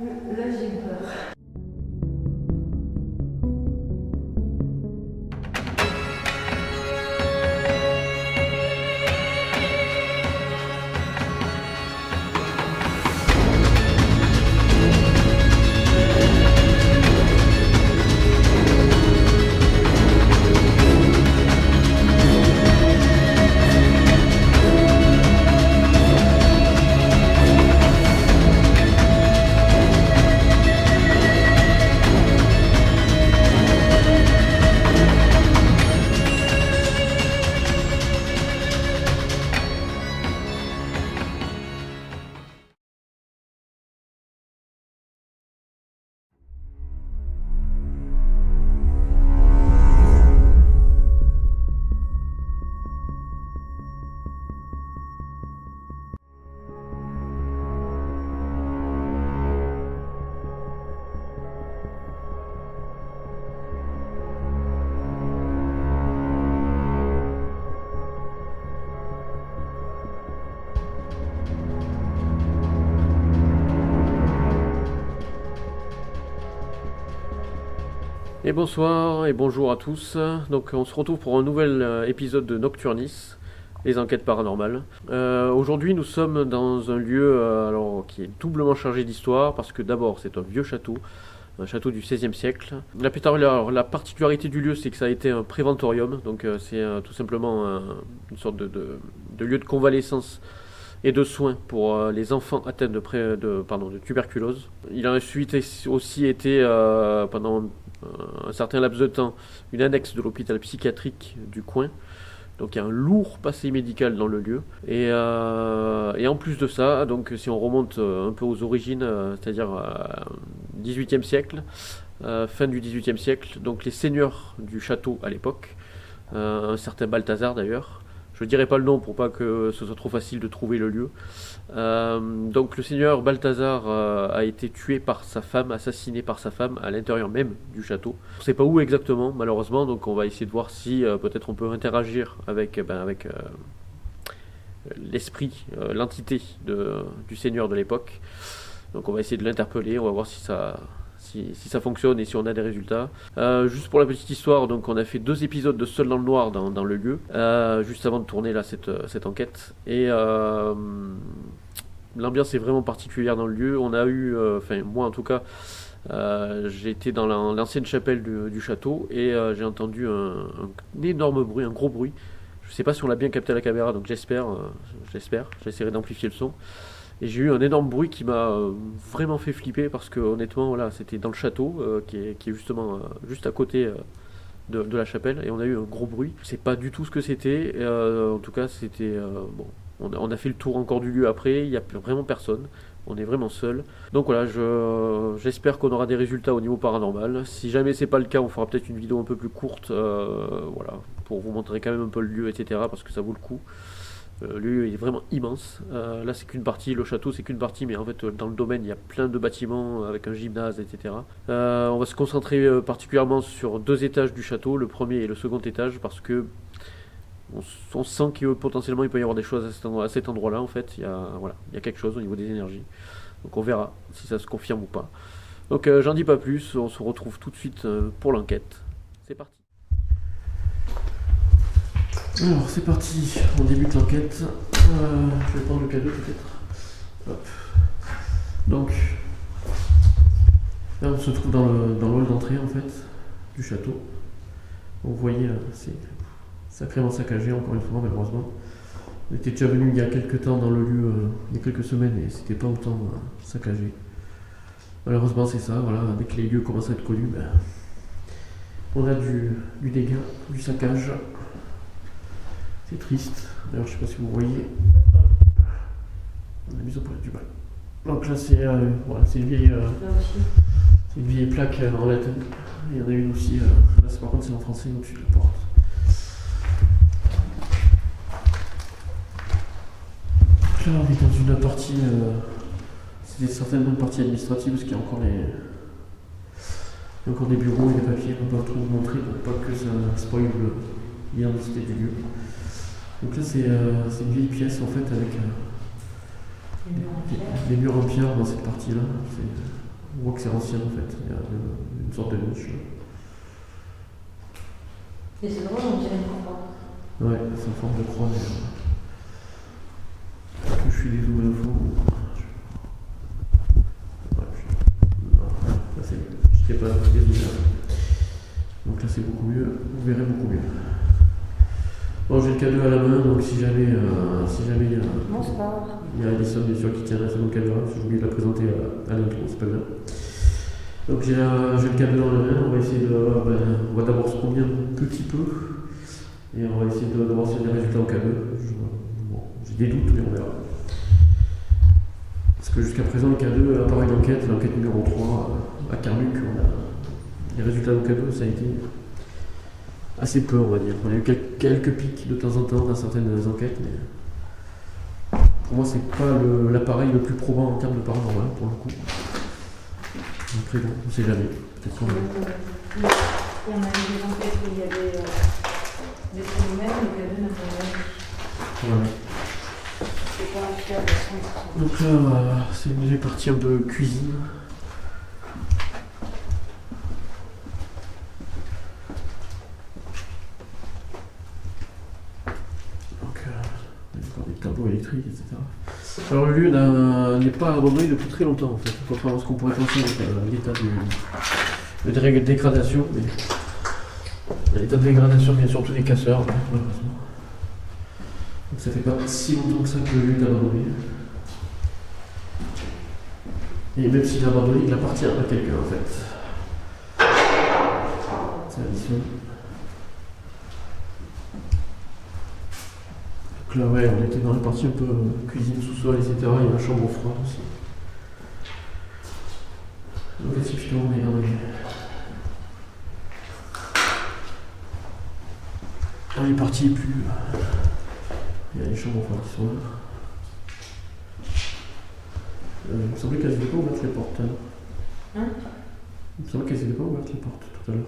Là, j'ai eu peur. Et bonsoir et bonjour à tous. Donc on se retrouve pour un nouvel épisode de Nocturnis, les enquêtes paranormales. Aujourd'hui nous sommes dans un lieu qui est doublement chargé d'histoire parce que d'abord c'est un vieux château, un château du XVIe siècle. La particularité du lieu c'est que ça a été un préventorium, donc c'est tout simplement une sorte de lieu de convalescence et de soins pour les enfants atteints de tuberculose. Il a ensuite aussi été pendant un certain laps de temps une annexe de l'hôpital psychiatrique du coin. Donc il y a un lourd passé médical dans le lieu. Et en plus de ça, donc si on remonte un peu aux origines, c'est-à-dire 18e siècle, fin du 18e siècle, donc les seigneurs du château à l'époque, un certain Balthazar d'ailleurs, je ne dirai pas le nom pour pas que ce soit trop facile de trouver le lieu. Donc le seigneur Balthazar a été tué par sa femme, assassiné par sa femme à l'intérieur même du château. On ne sait pas où exactement malheureusement, donc on va essayer de voir si peut-être on peut interagir avec l'esprit, l'entité du seigneur de l'époque. Donc on va essayer de l'interpeller, on va voir si ça fonctionne et si on a des résultats. Juste pour la petite histoire, donc on a fait 2 épisodes de Seul dans le noir dans le lieu, juste avant de tourner là cette enquête. Et l'ambiance est vraiment particulière dans le lieu. On a eu, moi en tout cas, j'ai été dans l'ancienne chapelle du château et j'ai entendu un énorme bruit, un gros bruit. Je sais pas si on l'a bien capté à la caméra, donc j'espère. J'essaierai d'amplifier le son. Et j'ai eu un énorme bruit qui m'a vraiment fait flipper parce que honnêtement voilà, c'était dans le château qui est justement juste à côté de la chapelle et on a eu un gros bruit. Je sais pas du tout ce que c'était. En tout cas c'était bon. On a fait le tour encore du lieu après. Il n'y a vraiment personne. On est vraiment seul. Donc voilà, j'espère qu'on aura des résultats au niveau paranormal. Si jamais c'est pas le cas, on fera peut-être une vidéo un peu plus courte, voilà, pour vous montrer quand même un peu le lieu, etc. Parce que ça vaut le coup. Le lieu est vraiment immense. Là, c'est qu'une partie. Le château, c'est qu'une partie, mais en fait, dans le domaine, il y a plein de bâtiments avec un gymnase, etc. On va se concentrer particulièrement sur 2 étages du château, le premier et le second étage, parce que on sent que potentiellement il peut y avoir des choses à cet endroit-là. En fait, il y a quelque chose au niveau des énergies. Donc, on verra si ça se confirme ou pas. Donc, j'en dis pas plus. On se retrouve tout de suite pour l'enquête. C'est parti. Alors c'est parti, on débute l'enquête. Je vais prendre le cadeau peut-être. Hop. Donc, là on se trouve dans le hall d'entrée en fait, du château. Vous voyez là, c'est sacrément saccagé encore une fois malheureusement. On était déjà venu il y a quelques temps dans le lieu, il y a quelques semaines et c'était pas autant saccagé. Malheureusement c'est ça, voilà, dès que les lieux commencent à être connus, on a du dégât, du saccage. C'est triste. D'ailleurs, je sais pas si vous voyez. On a mis au point du bal. Donc là, c'est une vieille plaque en latin. Il y en a une aussi. Là, par contre, c'est en français au-dessus de la porte. Là, on est dans une partie. C'est certainement une partie administrative parce qu'il y a encore des bureaux et des papiers. On ne peut pas trop vous montrer pour pas que ça spoil l'identité du lieu. Donc là c'est une vieille pièce en fait avec des murs en pierre dans cette partie là. On voit que c'est ancien en fait, il y a une sorte de niche. Et c'est drôle, on dirait une croix. Ouais, c'est une forme de croix d'ailleurs. Je suis des zooms à fond. Là c'est mieux. Je n'étais pas désolé. Donc là c'est beaucoup mieux, vous verrez beaucoup mieux. Bon, j'ai le cadeau à la main, donc si jamais il y a. Non, c'est pas grave. Il y a Alison bien sûr qui tient la mon caméra, j'ai oublié de la présenter à l'intro, c'est pas grave. Donc j'ai le cadeau dans la main, on va essayer de. On va d'abord se promener un petit peu et on va essayer de voir s'il y a des résultats au cadeau. Bon, j'ai des doutes, mais on verra. Parce que jusqu'à présent, le cadeau, l'appareil d'enquête, l'enquête numéro 3 à Carluc, les résultats au cadeau, ça a été assez peu, on va dire. On a eu quelques pics de temps en temps dans certaines enquêtes, mais pour moi, c'est pas l'appareil le plus probant en termes de paranormal, pour le coup. Après, bon, on sait jamais. Peut-être qu'on on a eu des enquêtes où il y avait des phénomènes, le cadeau n'a pas eu. voilà. C'est pas un fiable à 100%. Donc là, c'est une partie un peu cuisine. Donc, il y a encore des tableaux électriques, etc. Alors le lieu n'est pas abandonné depuis très longtemps en fait, contrairement à ce qu'on pourrait penser avec l'état de dégradation. Mais l'état de dégradation vient surtout des casseurs, malheureusement. Donc ça fait pas si longtemps que ça que le lieu est abandonné. Et même s'il est abandonné, il appartient à quelqu'un en fait. C'est Alison. Donc là ouais, on était dans la partie un peu cuisine, sous-sol, etc. Il y a la chambre froide aussi. Donc là c'est plutôt on est dans les parties plus... Il y a les chambres froides qui sont là. Il me semblait qu'elles n'étaient pas ouvertes les portes. Hein? Il me semblait qu'elles n'étaient pas ouvertes les portes tout à l'heure.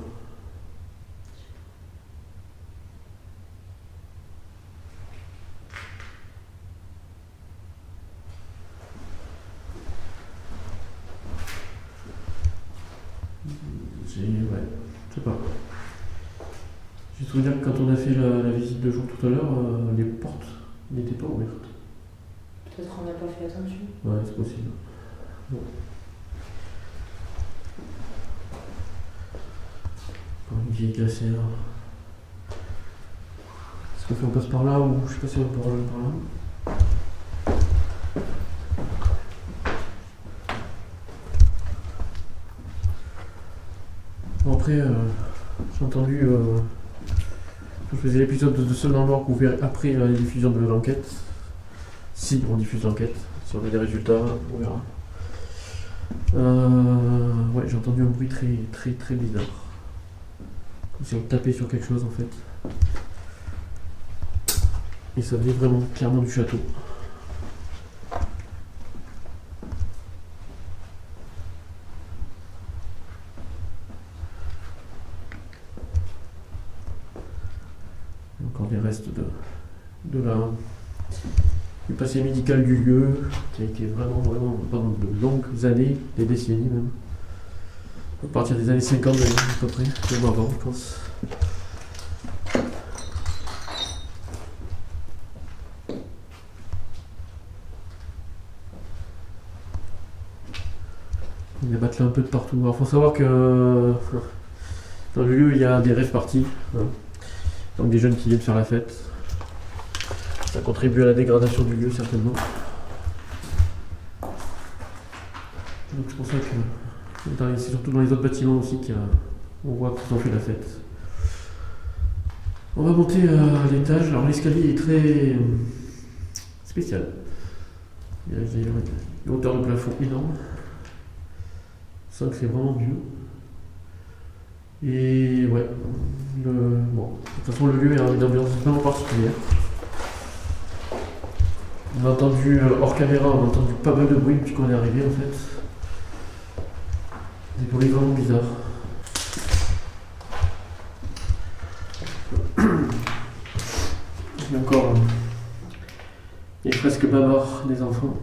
Ouais, je sais pas. J'ai souvenir que quand on a fait la visite de jour tout à l'heure, les portes n'étaient pas ouvertes. Peut-être qu'on n'a pas fait attention. Ouais, c'est possible. Bon. Une vieille glacière. Est-ce qu'on fait on passe par là ou je sais pas si on peut rejoindre par là. Bon après, j'ai entendu, je faisais l'épisode de Seul dans le Noir qu'on verrait après la diffusion de l'enquête. Si on diffuse l'enquête, si on a des résultats, on verra. Ouais, j'ai entendu un bruit très très très bizarre. Comme si on tapait sur quelque chose en fait. Et ça venait vraiment clairement du château. Encore des restes du passé médical du lieu, qui a été vraiment pendant de longues années, des décennies même. À partir des années 50 à peu près, même avant je pense. Il y a battu un peu de partout. Alors faut savoir que dans le lieu il y a des rêves parties. Hein. Donc des jeunes qui viennent faire la fête. Ça contribue à la dégradation du lieu certainement. Donc c'est pour ça que c'est surtout dans les autres bâtiments aussi qu'on voit qu'ils ont fait la fête. On va monter à l'étage. Alors l'escalier est très spécial. Il y a une hauteur de plafond énorme. Je sens que c'est vraiment vieux. Et ouais, bon, de toute façon le lieu a une ambiance vraiment particulière. On a entendu, hors caméra, on a entendu pas mal de bruit depuis qu'on est arrivé en fait. Des bruits vraiment bizarres. Il y a encore les fresques bavards des enfants.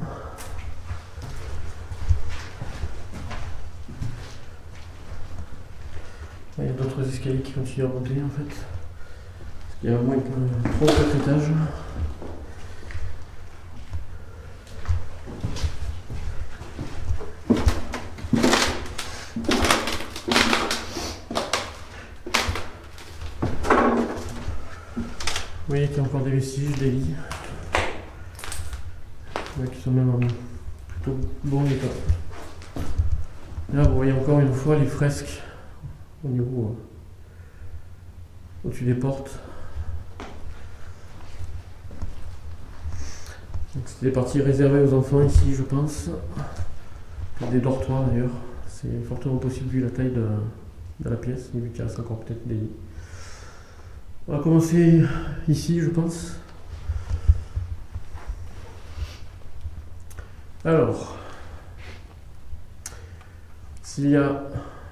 Il y a d'autres escaliers qui continuent à monter en fait. Il y a au moins 3 ou 4 étages. Vous voyez qu'il y a encore des vestiges, des lits. Ouais, qui sont même en plutôt bon état. Là, vous voyez encore une fois les fresques au niveau au-dessus des portes. C'est des parties réservées aux enfants ici, je pense. Des dortoirs d'ailleurs. C'est fortement possible vu la taille de la pièce, vu qu'il reste encore peut-être des lits. On va commencer ici, je pense. Alors, s'il y a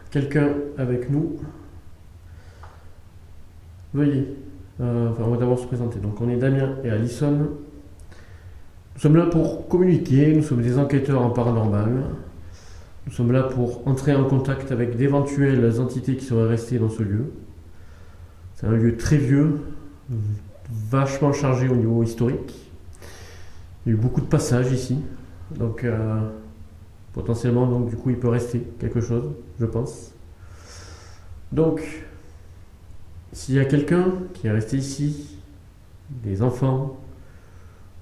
quelqu'un avec nous, veuillez. On va d'abord se présenter. Donc, on est Damien et Alison. Nous sommes là pour communiquer. Nous sommes des enquêteurs en paranormal. Nous sommes là pour entrer en contact avec d'éventuelles entités qui seraient restées dans ce lieu. C'est un lieu très vieux, vachement chargé au niveau historique. Il y a eu beaucoup de passages ici. Donc, potentiellement, donc, du coup, il peut rester quelque chose, je pense. Donc, s'il y a quelqu'un qui est resté ici, des enfants,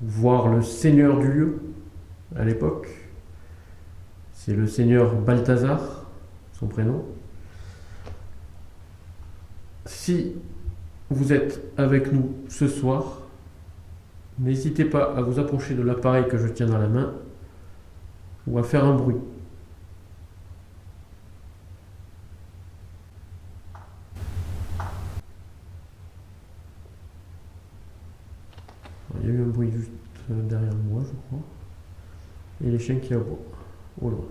voire le seigneur du lieu, à l'époque, c'est le seigneur Balthazar, son prénom. Si vous êtes avec nous ce soir, n'hésitez pas à vous approcher de l'appareil que je tiens dans la main ou à faire un bruit. Il y a eu un bruit juste derrière moi, je crois. Et les chiens qui aboient au loin.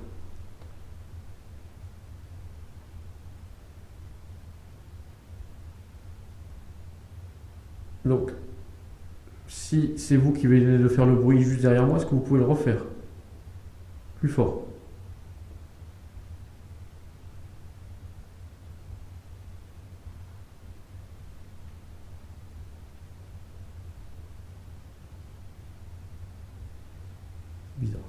Donc, si c'est vous qui venez de faire le bruit juste derrière moi, est-ce que vous pouvez le refaire plus fort? Bizarre.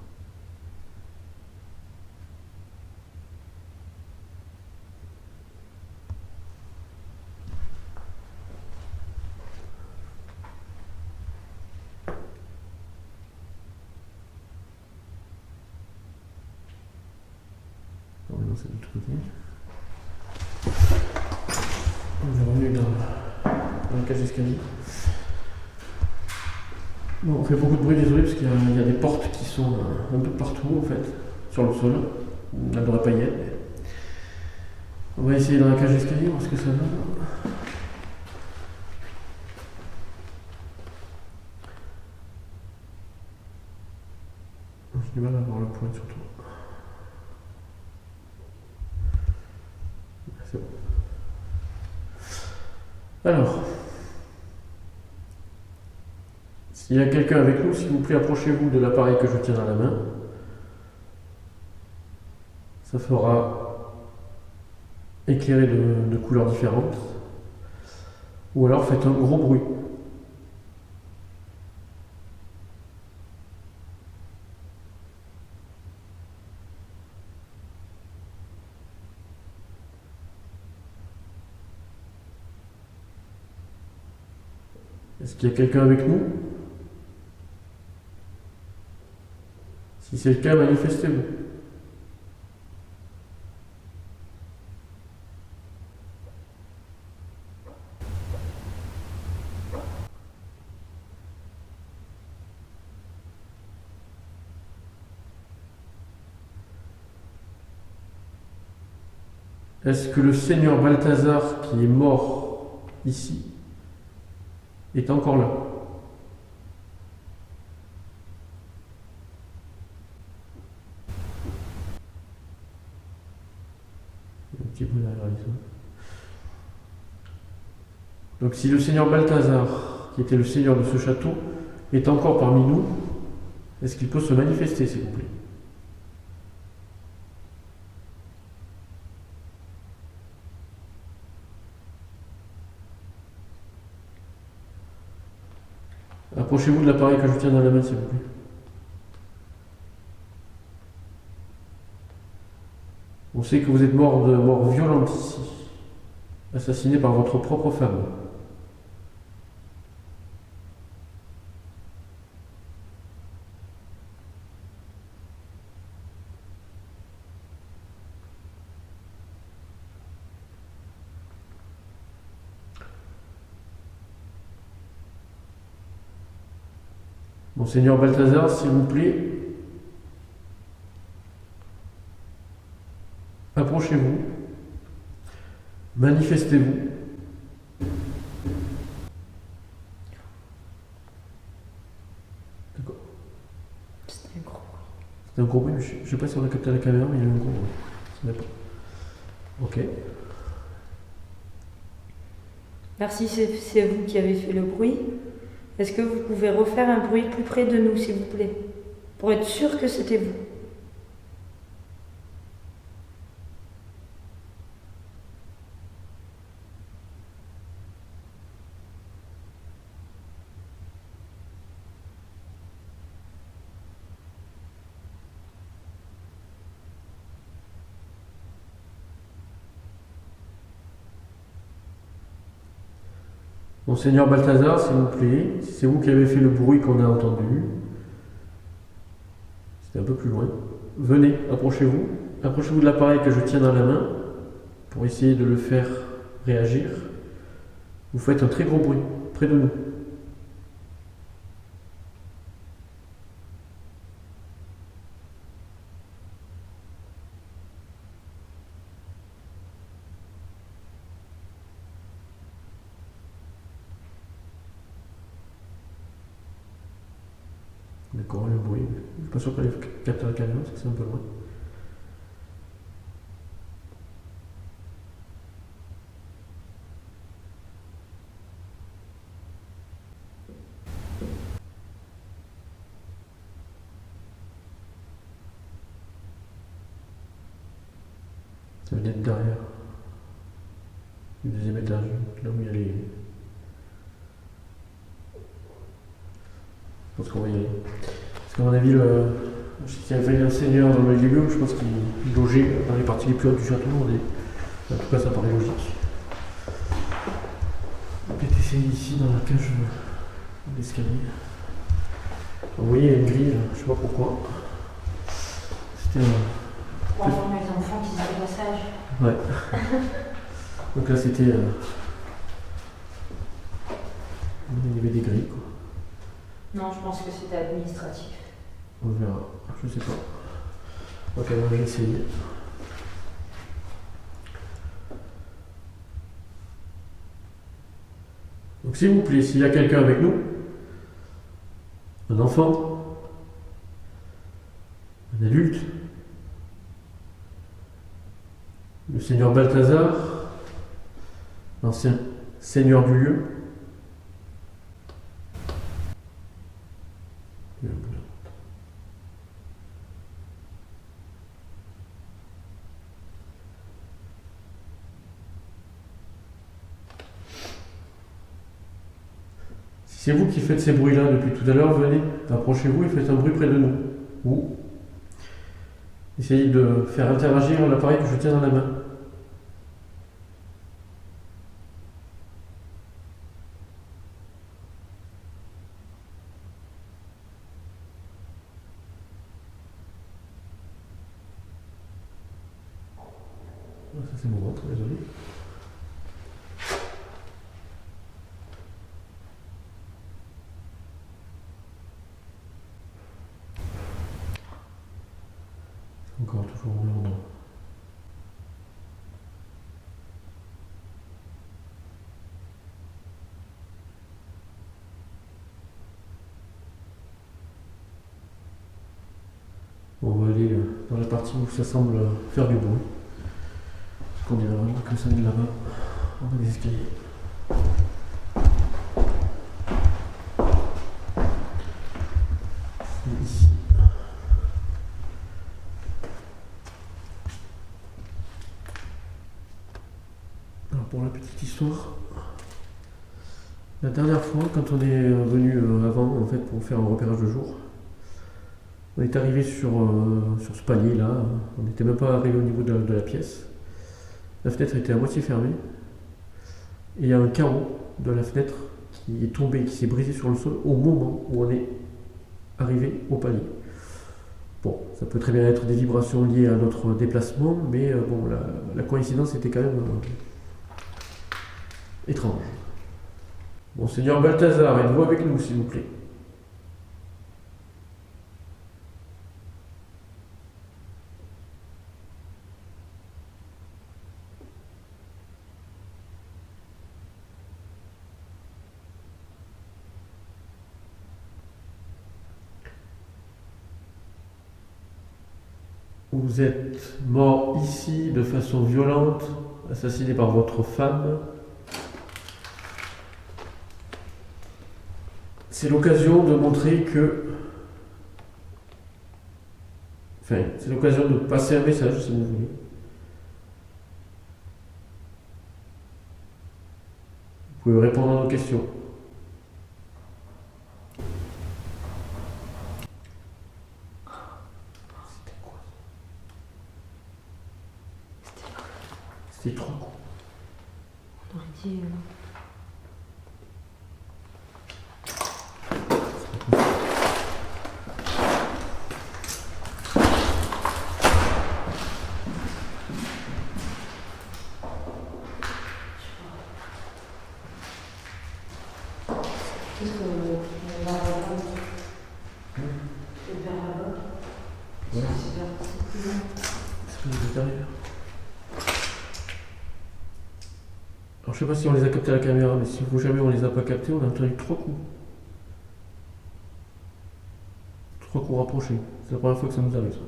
Non, c'est de l'autre côté. On est revenu dans la cage d'escalier. Bon, on fait beaucoup de bruit, désolé, parce qu'il y a des portes qui sont un peu partout, en fait, sur le sol. On ne devrait pas y être. Mais... on va essayer dans la cage d'escalier, voir ce que ça donne. J'ai du mal à voir le point, surtout. C'est bon. Alors, s'il y a quelqu'un avec nous, s'il vous plaît, approchez-vous de l'appareil que je tiens dans la main. Ça fera éclairer de couleurs différentes. Ou alors faites un gros bruit. Est-ce qu'il y a quelqu'un avec nous? Si c'est le cas, manifestez-vous. Est-ce que le seigneur Balthazar qui est mort ici est encore là? Un petit peu derrière ici. Donc si le seigneur Balthazar, qui était le seigneur de ce château, est encore parmi nous, est-ce qu'il peut se manifester, s'il vous plaît? Approchez-vous de l'appareil que je tiens dans la main, s'il vous plaît. On sait que vous êtes mort de mort violente ici, assassiné par votre propre femme. Monseigneur Balthazar, s'il vous plaît, approchez-vous, manifestez-vous. D'accord. C'était un gros. C'est un gros bruit, je ne sais pas si on a capté la caméra, mais il y a eu un gros bruit. Ça n'est pas. Ok. Merci, c'est vous qui avez fait le bruit. Est-ce que vous pouvez refaire un bruit plus près de nous, s'il vous plaît, pour être sûr que c'était vous? Monseigneur Balthazar, s'il vous plaît, si c'est vous qui avez fait le bruit qu'on a entendu, c'était un peu plus loin, venez, approchez-vous. Approchez-vous de l'appareil que je tiens dans la main pour essayer de le faire réagir. Vous faites un très gros bruit, près de nous. D'accord, le bruit. Je ne suis pas sûr qu'elle capte la caméra parce que c'est un peu loin. Ça venait de derrière. Le deuxième étage, là où il y a les. Je pense qu'on va y aller. Parce qu'à mon avis, je sais qu'il y avait un seigneur dans le lieu, je pense qu'il logeait dans les parties les plus hautes du château. En tout cas, ça paraît logique. On peut essayer ici dans la cage d'escalier. Vous voyez, il y a une grille, je sais pas pourquoi. C'était un. Pour informer les enfants qu'ils avaient le passage. Ouais. Donc là, c'était. Il y avait des grilles, quoi. Non, je pense que c'était administratif. On verra. Je sais pas. Ok, moi je vais essayer. Donc s'il vous plaît, s'il y a quelqu'un avec nous, un enfant, un adulte, le seigneur Balthazar, l'ancien seigneur du lieu, si c'est vous qui faites ces bruits-là depuis tout à l'heure, venez, approchez-vous et faites un bruit près de nous. Ou essayez de faire interagir l'appareil que je tiens dans la main. Ça c'est mon ventre, désolé. Encore toujours au même endroit. On va aller dans la partie où ça semble faire du bruit. Parce qu'on dirait vraiment que ça vient de là-bas, en bas des escaliers. C'est ici. Alors pour la petite histoire, La dernière fois, quand on est venu avant, en fait, pour faire un repérage de jour, on est arrivé sur ce palier là, on n'était même pas arrivé au niveau de la pièce. La fenêtre était à moitié fermée, et il y a un carreau de la fenêtre qui est tombé, qui s'est brisé sur le sol au moment où on est arrivé au palier. Bon, ça peut très bien être des vibrations liées à notre déplacement, mais bon, la coïncidence était quand même étrange. Monseigneur Balthazar, êtes-vous avec nous, s'il vous plaît? Vous êtes mort ici de façon violente, assassiné par votre femme. C'est l'occasion de montrer que... Enfin, c'est l'occasion de passer un message, si vous voulez. Vous pouvez répondre à nos questions. C'était quoi? C'était 3 coups. On aurait dit. Qu'est-ce qu'on va avoir? C'est vers là-bas. Ouais. C'est vers là. C'est plus derrière. Alors je sais pas si on les a captés à la caméra, mais si jamais on les a pas captés, on a entendu 3 coups. 3 coups rapprochés. C'est la première fois que ça nous arrive, ça.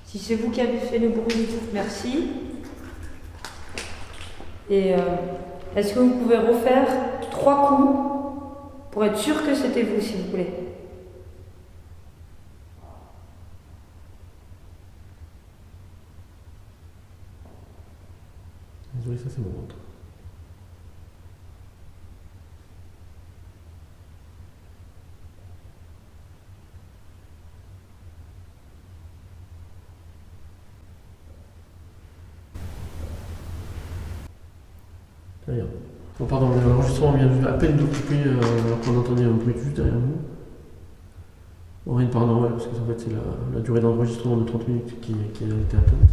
Si c'est vous qui avez fait le bruit, merci. Et est-ce que vous pouvez refaire 3 coups pour être sûr que c'était vous, s'il vous plaît? Désolé, ça c'est mon ventre. Derrière. Oh, pardon, l'enregistrement vient à peine de couper alors qu'on entendait un bruit juste derrière nous. Bon, rien de paranormal, parce que en fait c'est la durée d'enregistrement de 30 minutes qui a été atteinte.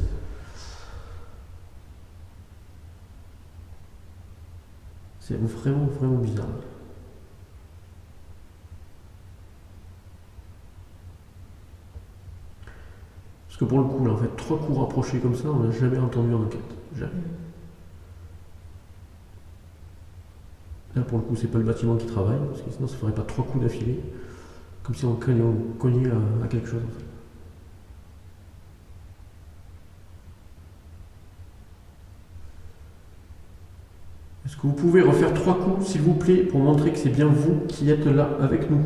C'est vraiment, vraiment bizarre. Parce que pour le coup, là, en fait, 3 coups rapprochés comme ça, on n'a jamais entendu en enquête. Jamais. Là, pour le coup, c'est pas le bâtiment qui travaille, parce que sinon, ça ferait pas 3 coups d'affilée, comme si on cognait à quelque chose, en fait. Est-ce que vous pouvez refaire 3 coups, s'il vous plaît, pour montrer que c'est bien vous qui êtes là avec nous?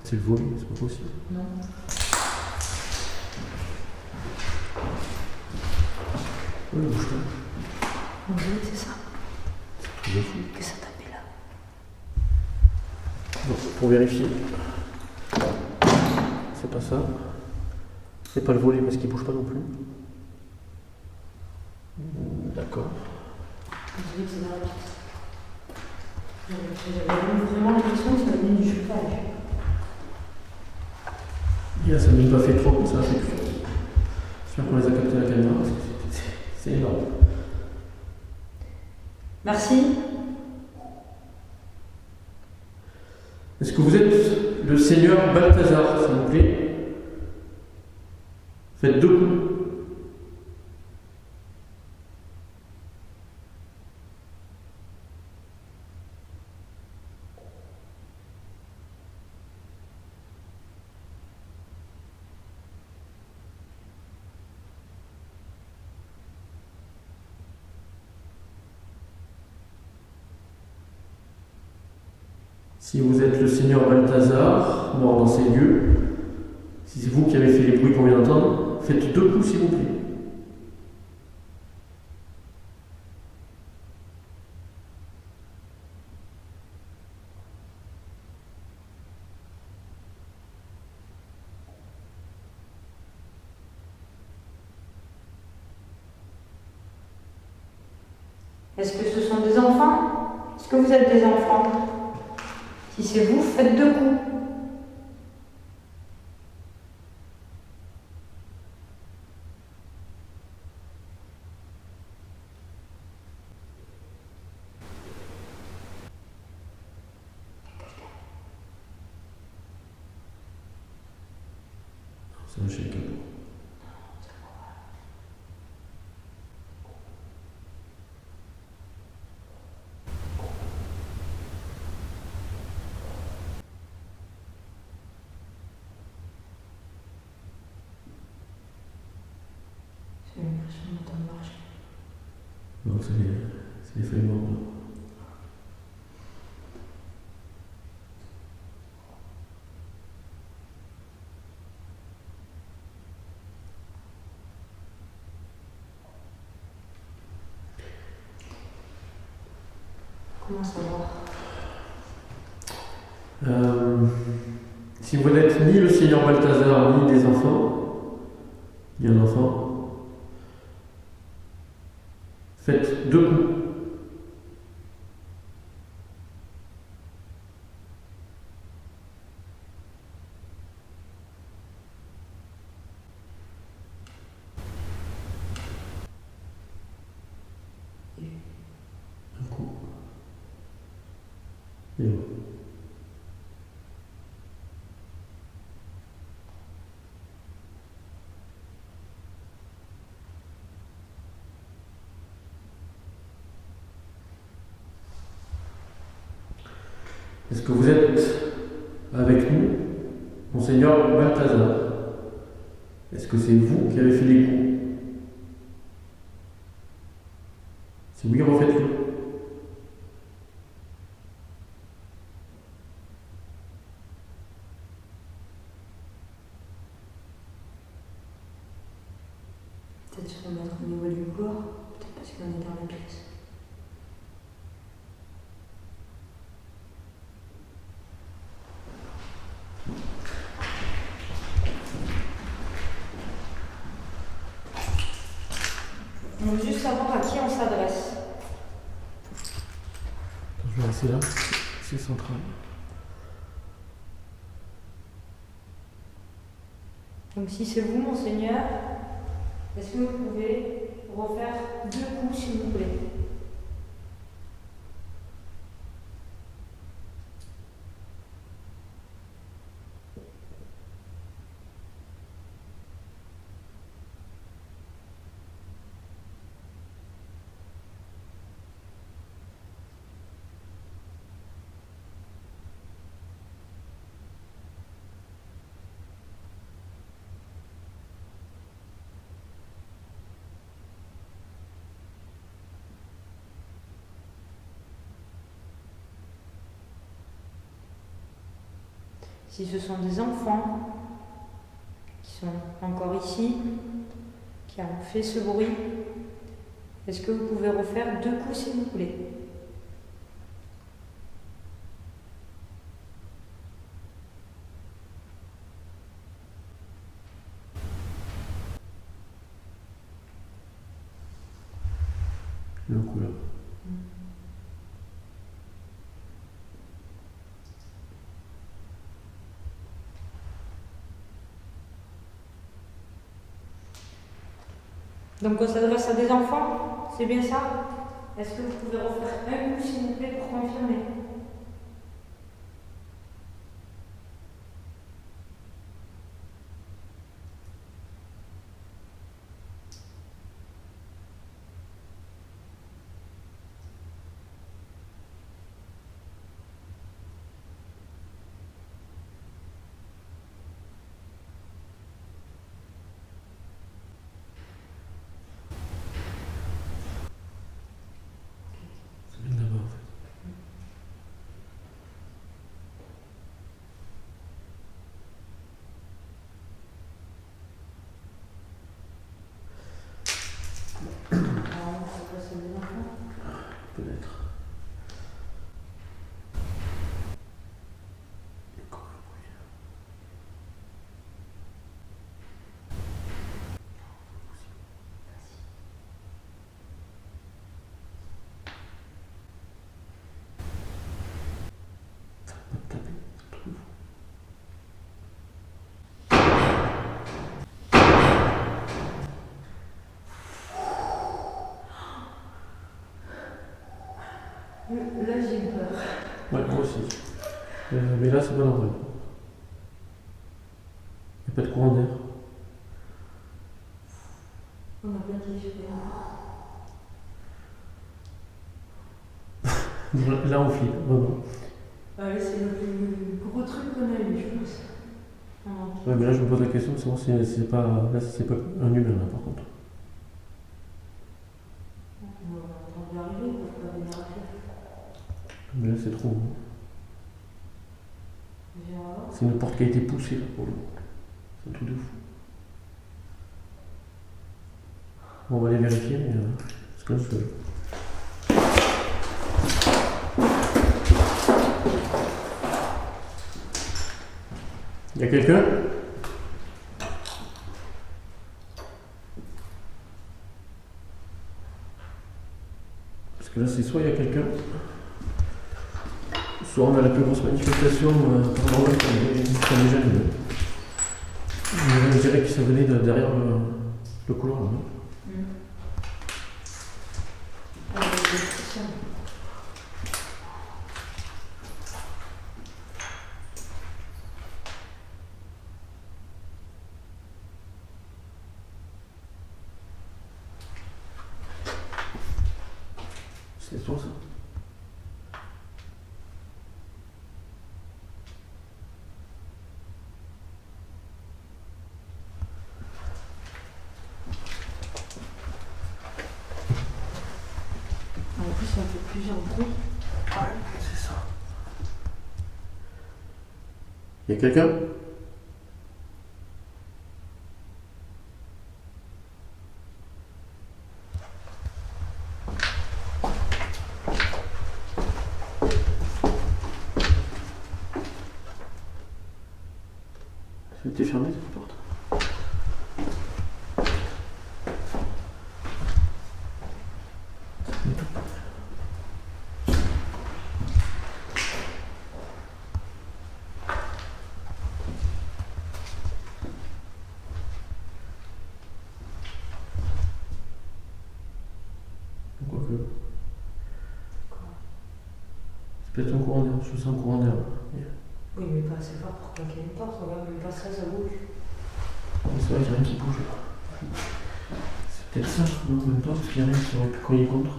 C'est le volet, c'est pas possible. Non. Oui, bouge pas. On dirait que c'est ça. C'est fou. Que ça tapait là. Bon, pour vérifier, c'est pas ça. C'est pas le volet parce qu'il bouge pas non plus. D'accord. On dirait que c'est dans la pièce. J'avais vraiment l'impression que ça venait du chauffage. Et là, ça ne m'a pas fait 3 coups, ça a fait plus. J'espère qu'on les a captés à la caméra parce que c'est énorme. Merci. Est-ce que vous êtes le seigneur Balthazar, s'il vous plaît? Faites 2 coups. Si vous êtes le seigneur Balthazar, mort dans ces lieux, si c'est vous qui avez fait les bruits qu'on vient d'entendre, faites 2 coups s'il vous plaît. Est-ce que ce sont des enfants? Est-ce que vous êtes des enfants? Si c'est vous, faites 2 coups. Ça va chez les cadeaux. J'ai l'impression d'entendre marcher. Non, c'est les feuilles mortes. Comment savoir? Si vous n'êtes ni le seigneur Balthazar, ni des enfants, ni un enfant, faites 2 coups. Un coup. Et voilà. Est-ce que vous êtes avec nous, Monseigneur Balthazar? Est-ce que c'est vous qui avez fait les coups? Si oui, refaites-le. Peut-être se remettre au niveau du couloir, peut-être parce qu'on est dans la pièce. On veut juste savoir à qui on s'adresse. Je vais rester là, c'est central. Donc si c'est vous, Monseigneur, est-ce que vous pouvez refaire 2 coups, s'il vous plaît? Si ce sont des enfants qui sont encore ici, qui ont fait ce bruit, est-ce que vous pouvez refaire 2 coups, s'il vous plaît? Le coup là. Donc on s'adresse à des enfants, c'est bien ça? Est-ce que vous pouvez refaire un coup, s'il vous plaît, pour confirmer? Ça vient de là-bas en fait. fenêtre. Là, j'ai peur. Ouais, moi aussi. Mais là, c'est pas normal. Il n'y a pas de courant d'air. On a bien dit Là, on flippe, vraiment. Ouais, c'est le plus gros truc qu'on a eu, je pense. Ouais, mais là, je me pose la question de savoir si c'est pas, là, si c'est pas un humain, là, par contre. On va y arriver, on va pas venir après. Mais là, c'est trop. Viens voir. C'est une porte qui a été poussée, là, pour le coup. C'est un truc de fou. Bon, on va aller vérifier, mais parce que là, je... Il y a quelqu'un? Parce que là, c'est soit il y a quelqu'un, soit on a la plus grosse manifestation pendant le temps des jeunes. Je dirais que ça venait de derrière le couloir. Là. C'est toi ça? En plus, ça fait plusieurs bruits. Ouais, c'est ça. Il y a quelqu'un? C'était fermé cette porte? Quoique. C'est peut-être un courant d'air, je sens un courant d'air. Oui, mais pas assez fort pour claquer une porte. Regarde, même pas ça, ça bouge. C'est vrai qu'il n'y a rien qui bouge. C'est peut-être ça, non, en même temps, parce qu'il y a rien qui aurait pu cogner contre.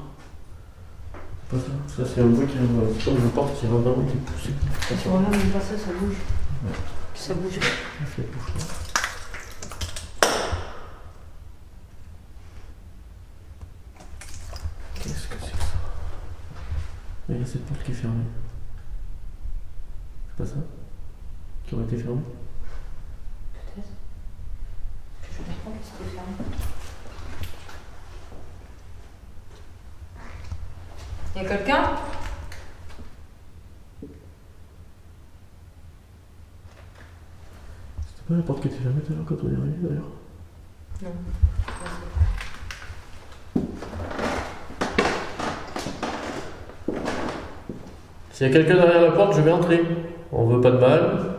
C'est pas ça. Ça, c'est un bruit qui a c'est comme une porte qui a vraiment été poussée. Si tu regardes, même pas ça, ça bouge. Ouais. Ça bouge. Ça bouge pas. Qu'est-ce que c'est que ça? Il y a cette porte qui est fermée. C'est pas ça? Qui aurait été fermée? Peut-être. Je comprends qu'est-ce que c'est fermé. Y'a quelqu'un? C'était pas la porte qui était fermée tout à l'heure quand on est arrivé d'ailleurs? Non. S'il y a quelqu'un derrière la porte, je vais entrer. On veut pas de mal.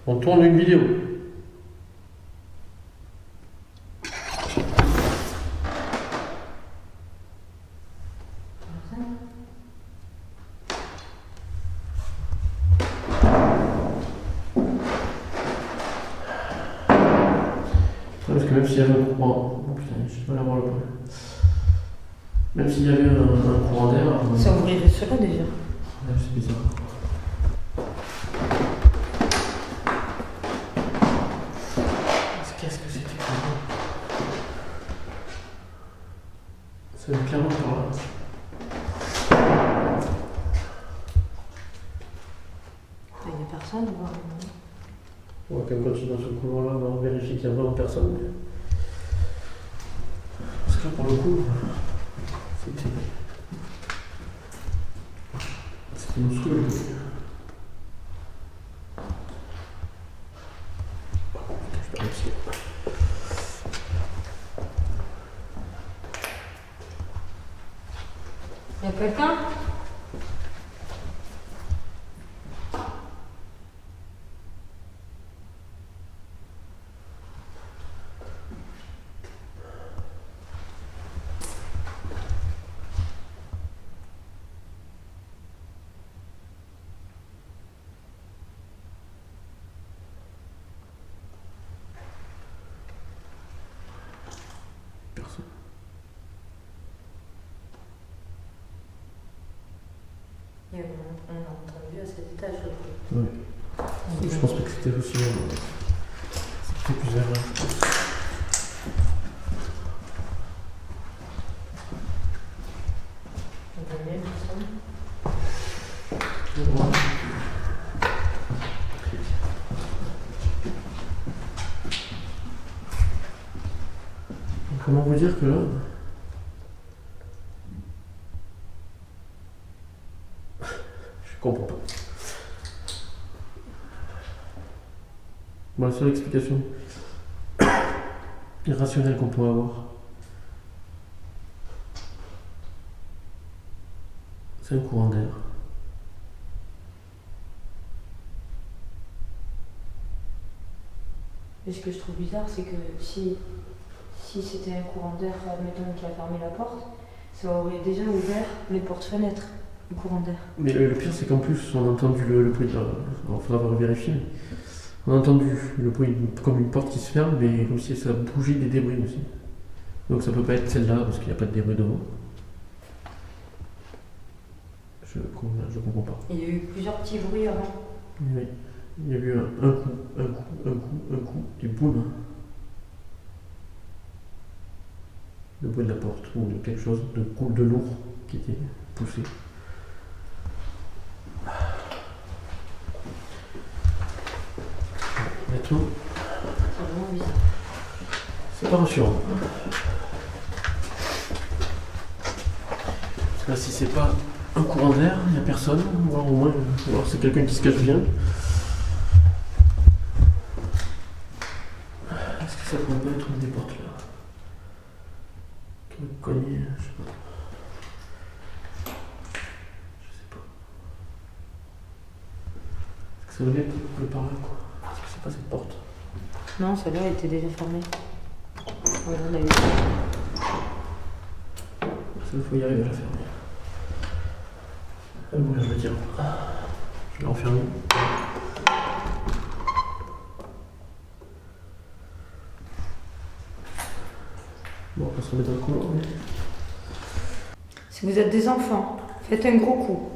On tourne une vidéo. Parce que même s'il y avait un courant... Oh putain, je vais pas l'avoir le problème. Même s'il y avait un courant d'air... Ça ouvrirait cela déjà. Ouais, c'est bizarre. Qu'est-ce que c'était que ça? Ça vient clairement par là. Il n'y a personne. On va quand même continuer dans ce couloir-là, on va vérifier qu'il n'y a vraiment personne. Parce que là, pour le coup, c'était... C'est monstrueux le bruit. Je perds le pied. Y a quelqu'un? Personne. On a entendu à cet étage. Ouais. Je pense pas que c'était aussi loin. C'était plus vers là, je pense. On va mieux, personne. Comment vous dire que là. Je comprends pas. Bon, la seule explication irrationnelle qu'on pourrait avoir, c'est un courant d'air. Et ce que je trouve bizarre, c'est que si c'était un courant d'air, mettons qui a fermé la porte, ça aurait déjà ouvert les portes-fenêtres, le courant d'air. Mais le pire, c'est qu'en plus, on a entendu le bruit de la. Alors, il faudra vérifier. On a entendu le bruit comme une porte qui se ferme, mais comme si ça bougeait des débris aussi. Donc ça peut pas être celle-là, parce qu'il n'y a pas de débris devant. Je comprends pas. Il y a eu plusieurs petits bruits avant. Oui. Il y a eu un coup, et boum. Le bruit de la porte, ou de quelque chose de lourd qui était poussé. Honnêtement, C'est vraiment bizarre. c'est pas rassurant. Parce que là, si c'est pas un courant d'air, il n'y a personne, ou alors au moins, alors c'est quelqu'un qui se cache bien. Est-ce que ça pourrait pas être une des portes là? Qui me cognait, je sais pas. Je sais pas. Est-ce que ça venait de par là, quoi? Est-ce que c'est pas cette porte? Non, celle-là était déjà fermée. Ouais, on a eu. Il faut y arriver à la fermer. Ah bon, là, je le tire. Je l'ai enfermé. Bon, on va se remettre dans le couloir. Mais... Si vous êtes des enfants, faites un gros coup.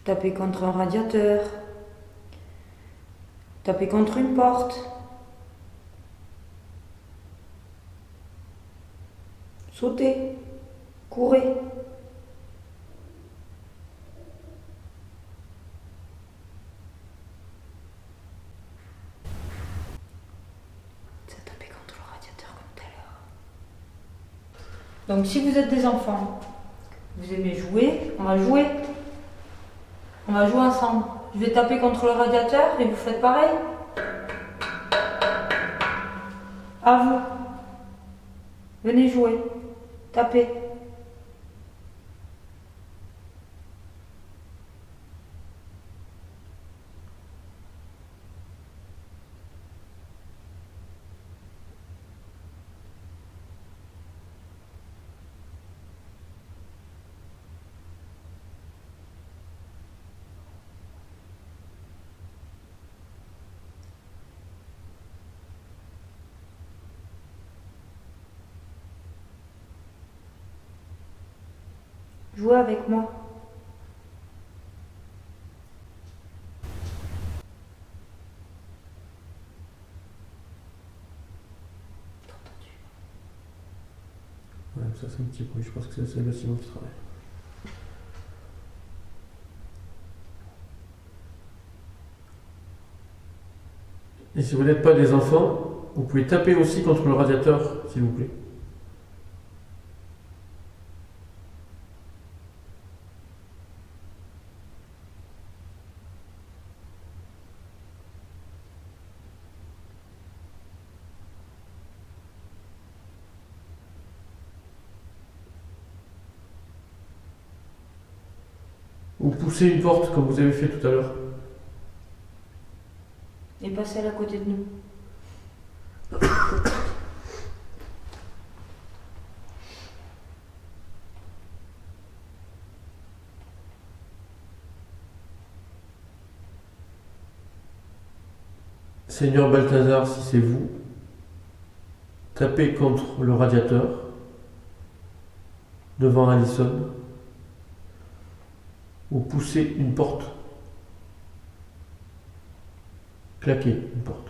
Tapez contre un radiateur. Tapez contre une porte. Sautez. Courez. Ça tapez contre le radiateur comme tout à l'heure. Donc si vous êtes des enfants, vous aimez jouer, on va jouer. On va jouer ensemble. Je vais taper contre le radiateur et vous faites pareil. À vous. Venez jouer. Tapez. Jouez avec moi. Ouais, ça c'est un petit bruit, je pense que c'est le bâtiment qui travaille. Et si vous n'êtes pas des enfants, vous pouvez taper aussi contre le radiateur, s'il vous plaît. Ou poussez une porte comme vous avez fait tout à l'heure. Et pas celle à côté de nous. Seigneur Balthazar, si c'est vous, tapez contre le radiateur devant Alison ou poussez une porte. Claquez une porte.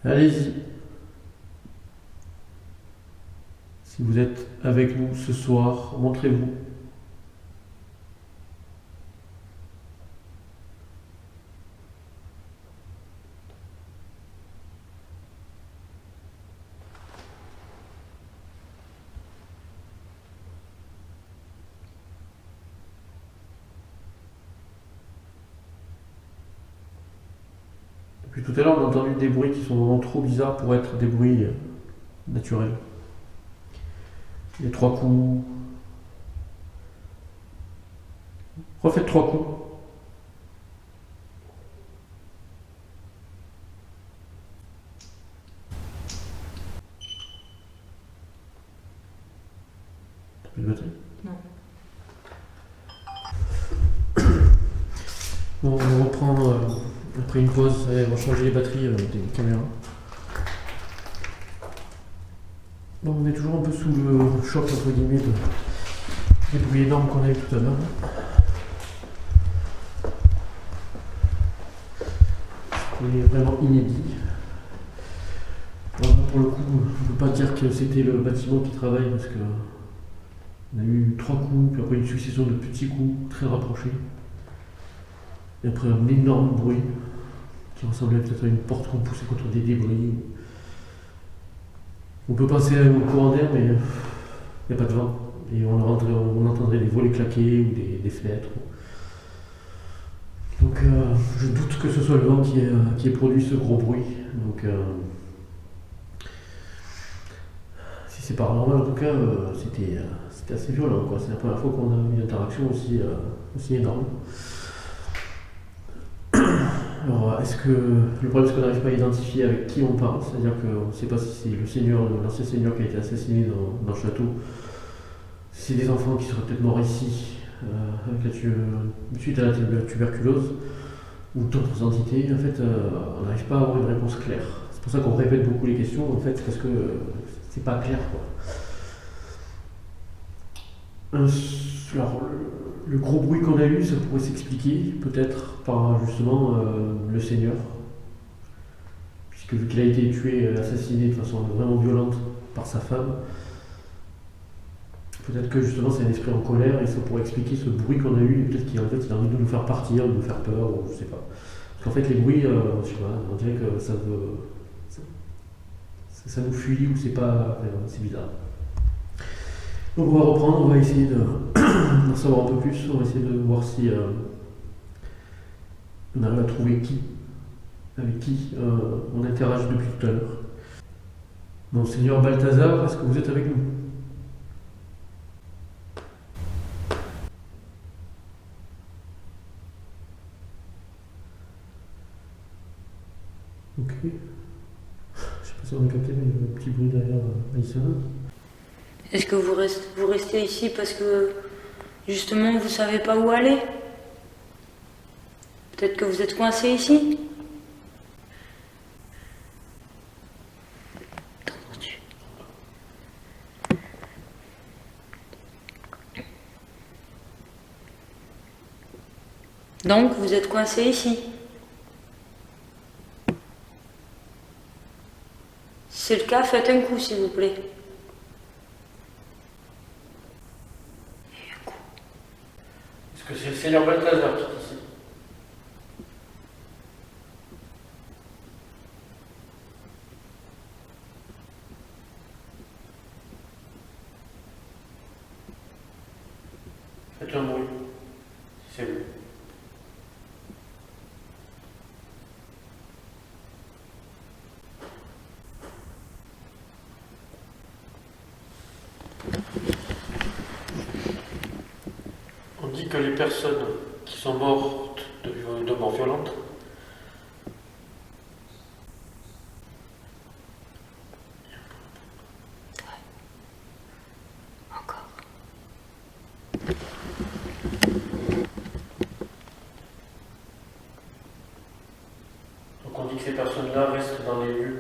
Allez-y. Si vous êtes avec nous ce soir, montrez-vous. Depuis tout à l'heure, on a entendu des bruits qui sont vraiment trop bizarres pour être des bruits naturels. Les 3 coups. Refaites 3 coups. T'as plus de batterie ? Non. Bon, on reprend après une pause et on va changer les batteries des caméras. Bon, on est toujours un peu sous le choc entre guillemets des bruits énormes qu'on a eu tout à l'heure. C'est vraiment inédit. Alors, pour le coup, on ne peut pas dire que c'était le bâtiment qui travaille parce que on a eu 3 coups, puis après une succession de petits coups très rapprochés. Et après un énorme bruit qui ressemblait peut-être à une porte qu'on poussait contre des débris. On peut penser au courant d'air, mais il n'y a pas de vent. Et on entendrait des volets claquer ou des fenêtres. Donc je doute que ce soit le vent qui ait produit ce gros bruit. Donc si c'est paranormal, en tout cas, c'était assez violent, quoi. C'est la première fois qu'on a eu une interaction aussi énorme. Alors, est-ce que le problème, c'est qu'on n'arrive pas à identifier avec qui on parle, c'est-à-dire qu'on ne sait pas si c'est le seigneur, l'ancien seigneur qui a été assassiné dans le château, si c'est des enfants qui seraient peut-être morts ici suite à la tuberculose, ou d'autres entités. En fait, on n'arrive pas à avoir une réponse claire. C'est pour ça qu'on répète beaucoup les questions, en fait, parce que c'est pas clair, quoi. Alors, le gros bruit qu'on a eu, ça pourrait s'expliquer peut-être par justement le Seigneur, puisque vu qu'il a été tué, assassiné de façon vraiment violente par sa femme, peut-être que justement c'est un esprit en colère et ça pourrait expliquer ce bruit qu'on a eu, et peut-être qu'il a envie de nous faire partir, de nous faire peur, ou je sais pas. Parce qu'en fait les bruits, je sais pas, on dirait que ça nous fuit ou c'est pas, c'est bizarre. Donc on va reprendre, on va essayer d'en savoir un peu plus, on va essayer de voir si on arrive à trouver avec qui on interagit depuis tout à l'heure. Donc Seigneur Balthazar, est-ce que vous êtes avec nous ? Ok. Je sais pas si on a capté, mais il y a un petit bruit derrière Alison. Est-ce que vous restez ici parce que justement vous savez pas où aller? Peut-être que vous êtes coincé ici? Donc vous êtes coincé ici. Si c'est le cas, faites un coup s'il vous plaît. Est-ce que c'est le seigneur Balthazar qui est ici? Faites un bruit, si c'est vous. On dit que les personnes qui sont mortes de mort violente Encore. donc on dit que ces personnes-là restent dans les lieux.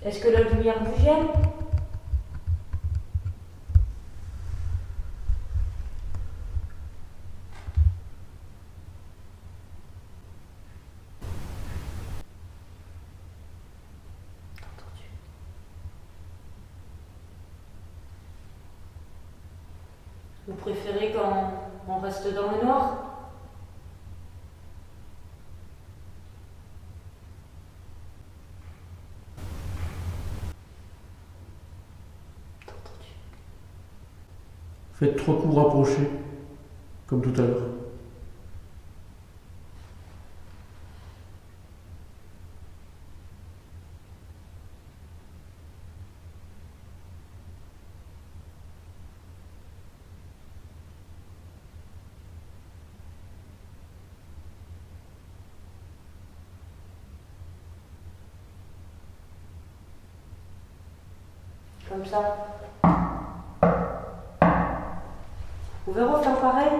Est-ce que la lumière vous gêne? Vous préférez quand on reste dans le noir? Faites 3 coups rapprochés, comme tout à l'heure. Comme ça. Vous pouvez refaire pareil?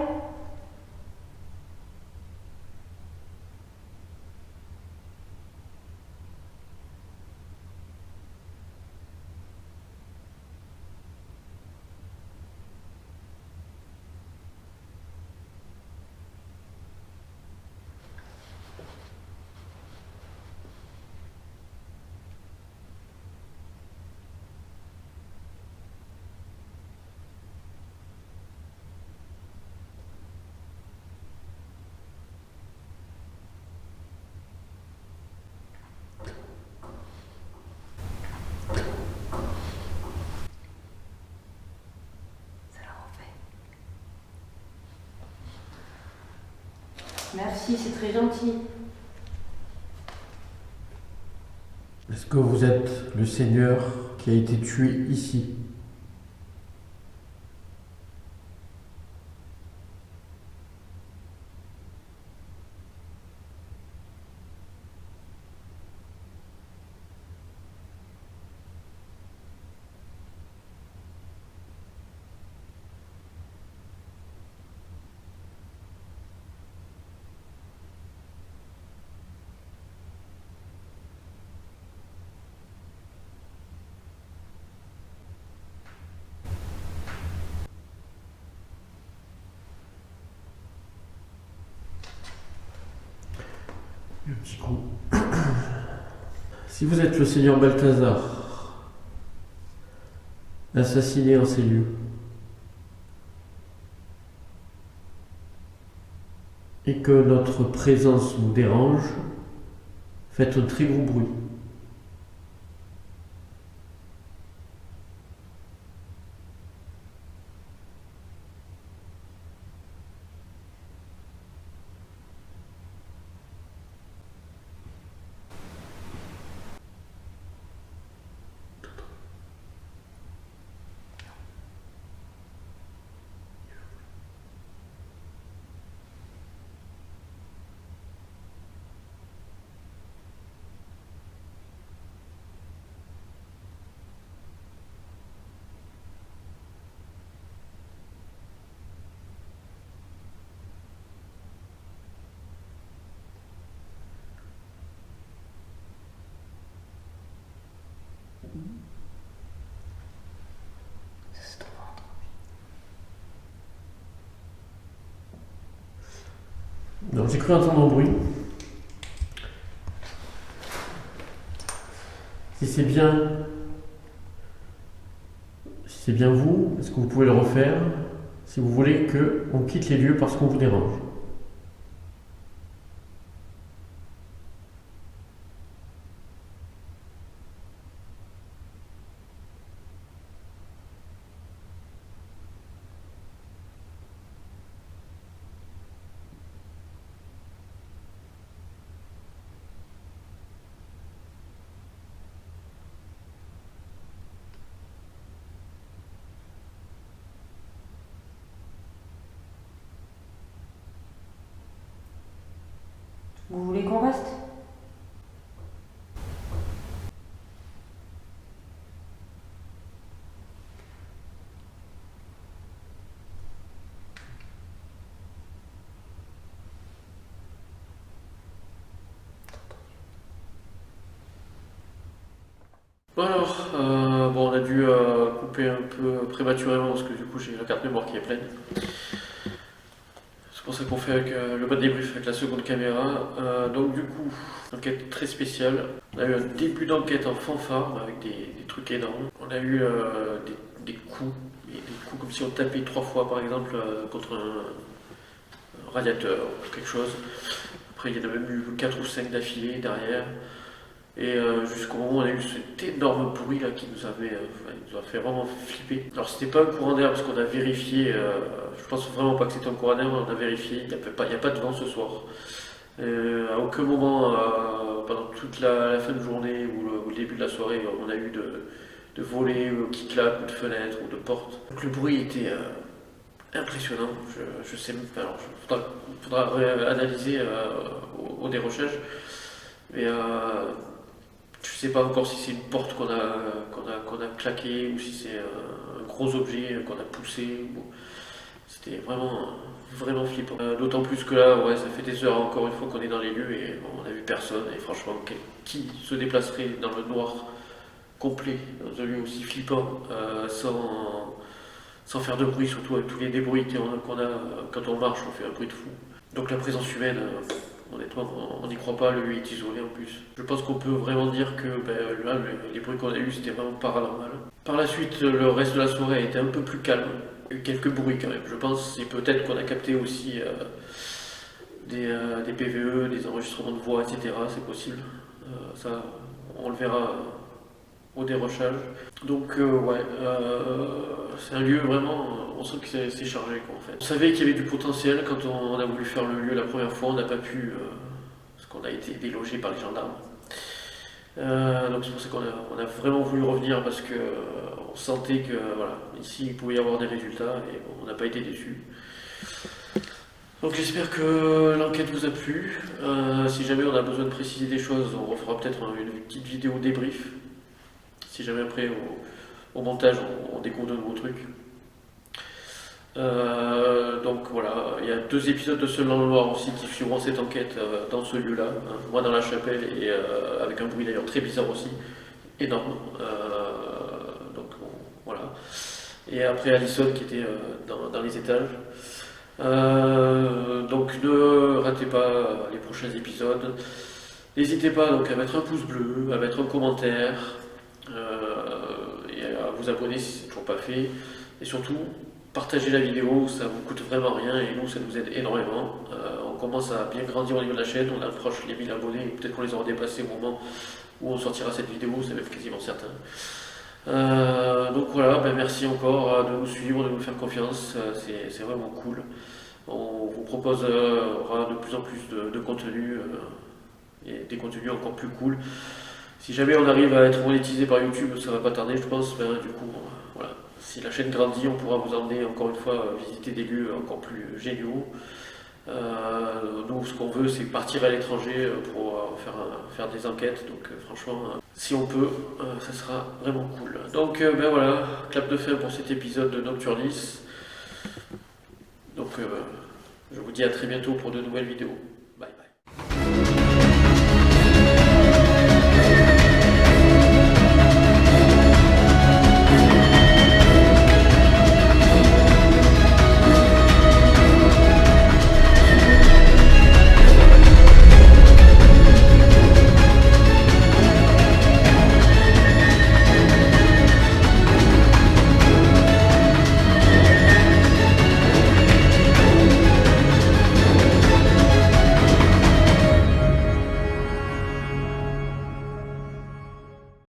Merci, c'est très gentil. Est-ce que vous êtes le seigneur qui a été tué ici? Un petit coup. Si vous êtes le seigneur Balthazar, assassiné en ces lieux. Et que notre présence vous dérange, faites un très gros bruit. Donc j'ai cru entendre un bruit. Si c'est bien vous, est-ce que vous pouvez le refaire si vous voulez qu'on quitte les lieux parce qu'on vous dérange? Vous voulez qu'on reste? Bon alors, on a dû couper un peu prématurément parce que du coup j'ai la carte mémoire qui est pleine. C'est pour ça qu'on fait avec le mode débrief avec la seconde caméra. Donc du coup, enquête très spéciale. On a eu un début d'enquête en fanfare avec des trucs énormes. On a eu des coups, comme si on tapait 3 fois par exemple contre un radiateur ou quelque chose. Après il y en a même eu 4 ou 5 d'affilée derrière. Et jusqu'au moment où on a eu cet énorme bruit là qui nous a fait vraiment flipper. Alors c'était pas un courant d'air parce qu'on a vérifié, je pense vraiment pas que c'était un courant d'air, on a vérifié, il n'y a pas de vent ce soir. À aucun moment pendant toute la fin de journée ou le début de la soirée on a eu de volets qui claquent ou de fenêtres ou de portes. Donc le bruit était impressionnant, je sais même pas, alors faudra analyser au dérochage. Mais je sais pas encore si c'est une porte qu'on a claquée ou si c'est un gros objet qu'on a poussé. C'était vraiment flippant. D'autant plus que là, ça fait des heures encore une fois qu'on est dans les lieux et on n'a vu personne. Et franchement, qui se déplacerait dans le noir complet, dans un lieu aussi flippant, sans faire de bruit, surtout avec tous les débris qu'on a quand on marche, on fait un bruit de fou. Donc la présence humaine, honnêtement, on n'y croit pas, le lieu est isolé en plus. Je pense qu'on peut vraiment dire que là, les bruits qu'on a eus, c'était vraiment paranormal. Par la suite, le reste de la soirée a été un peu plus calme. Il y a eu quelques bruits quand même. Je pense c'est peut-être qu'on a capté aussi des PVE, des enregistrements de voix, etc. C'est possible. Ça, on le verra au dérochage. Donc c'est un lieu vraiment, on sent que c'est chargé quoi, en fait. On savait qu'il y avait du potentiel quand on a voulu faire le lieu la première fois, on n'a pas pu, parce qu'on a été délogé par les gendarmes. Donc c'est pour ça qu'on a vraiment voulu revenir parce que on sentait que ici il pouvait y avoir des résultats et on n'a pas été déçus. Donc j'espère que l'enquête vous a plu. Si jamais on a besoin de préciser des choses, on refera peut-être une petite vidéo débrief. Si jamais après au montage on découvre de nouveaux trucs. Donc voilà, il y a 2 épisodes de Seul dans le Noir aussi qui suivront cette enquête dans ce lieu-là, hein. Moi dans la chapelle et avec un bruit d'ailleurs très bizarre aussi, énorme. Donc voilà. Et après Alison qui était dans les étages. Donc ne ratez pas les prochains épisodes. N'hésitez pas donc à mettre un pouce bleu, à mettre un commentaire et à vous abonner si ce n'est toujours pas fait. Et surtout, partagez la vidéo, ça vous coûte vraiment rien et nous, ça nous aide énormément. On commence à bien grandir au niveau de la chaîne, on approche les 1000 abonnés, peut-être qu'on les aura dépassés au moment où on sortira cette vidéo, c'est même quasiment certain. Donc voilà, merci encore de nous suivre, de nous faire confiance, c'est vraiment cool. On vous proposera de plus en plus de contenu et des contenus encore plus cool. Si jamais on arrive à être monétisé par YouTube, ça va pas tarder, je pense. Du coup, voilà. Si la chaîne grandit, on pourra vous emmener encore une fois visiter des lieux encore plus géniaux. Nous, ce qu'on veut, c'est partir à l'étranger pour faire des enquêtes. Donc, franchement, si on peut, ça sera vraiment cool. Donc, voilà, clap de fin pour cet épisode de Nocturnis. Donc, je vous dis à très bientôt pour de nouvelles vidéos.